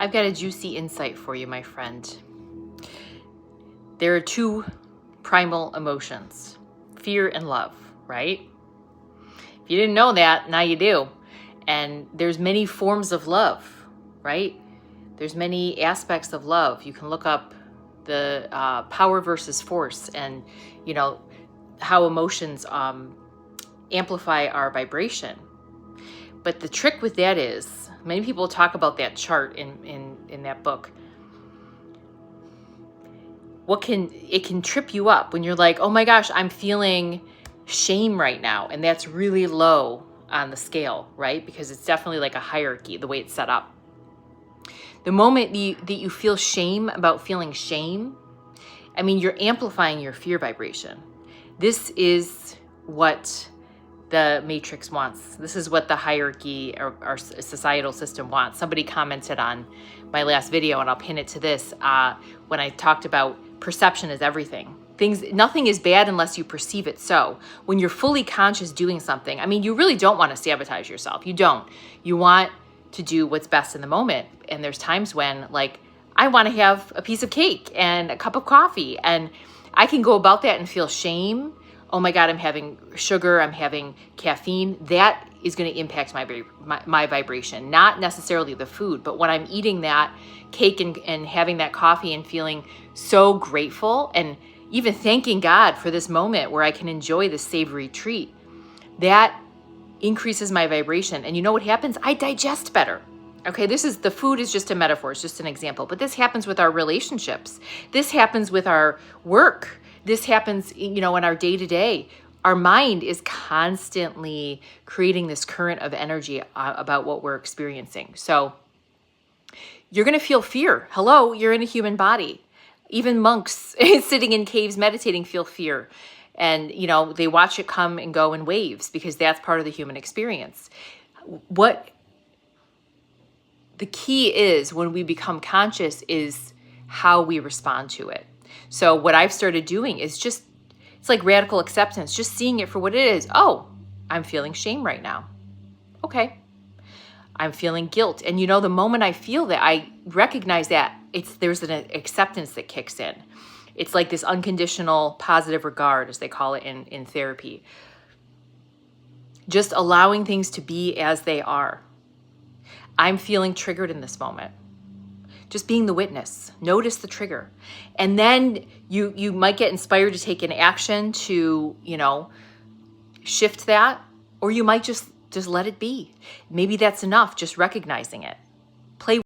I've got a juicy insight for you, my friend. There are two primal emotions, fear and love, right? If you didn't know that, now you do. And there's many forms of love, right? There's many aspects of love. You can look up the power versus force, and you know how emotions amplify our vibration. But the trick with that is, many people talk about that chart in that book. It can trip you up when you're like, oh my gosh, I'm feeling shame right now, and that's really low on the scale, right? Because it's definitely like a hierarchy, the way it's set up. The moment that you feel shame about feeling shame, I mean, you're amplifying your fear vibration. This is what the matrix wants. This is what the hierarchy or our societal system wants. Somebody commented on my last video, and I'll pin it to this, when I talked about perception is everything. Nothing is bad unless you perceive it so. When you're fully conscious doing something, I mean, you really don't want to sabotage yourself. You don't. You want to do what's best in the moment. And there's times when, like, I want to have a piece of cake and a cup of coffee, and I can go about that and feel shame. Oh my God, I'm having sugar, I'm having caffeine. That is going to impact my vibration, not necessarily the food, but when I'm eating that cake and having that coffee and feeling so grateful and even thanking God for this moment where I can enjoy this savory treat, that increases my vibration. And you know what happens? I digest better. Okay, the food is just a metaphor, it's just an example, but this happens with our relationships. This happens with our work. This happens, in our day-to-day. Our mind is constantly creating this current of energy about what we're experiencing. So you're going to feel fear. Hello, you're in a human body. Even monks sitting in caves meditating feel fear. And, they watch it come and go in waves because that's part of the human experience. What the key is when we become conscious is how we respond to it. So what I've started doing is it's like radical acceptance, just seeing it for what it is. Oh, I'm feeling shame right now. Okay. I'm feeling guilt. And the moment I feel that, I recognize that there's an acceptance that kicks in. It's like this unconditional positive regard, as they call it in therapy. Just allowing things to be as they are. I'm feeling triggered in this moment. Just being the witness, notice the trigger. And then you might get inspired to take an action to, shift that, or you might just let it be. Maybe that's enough, just recognizing it. Play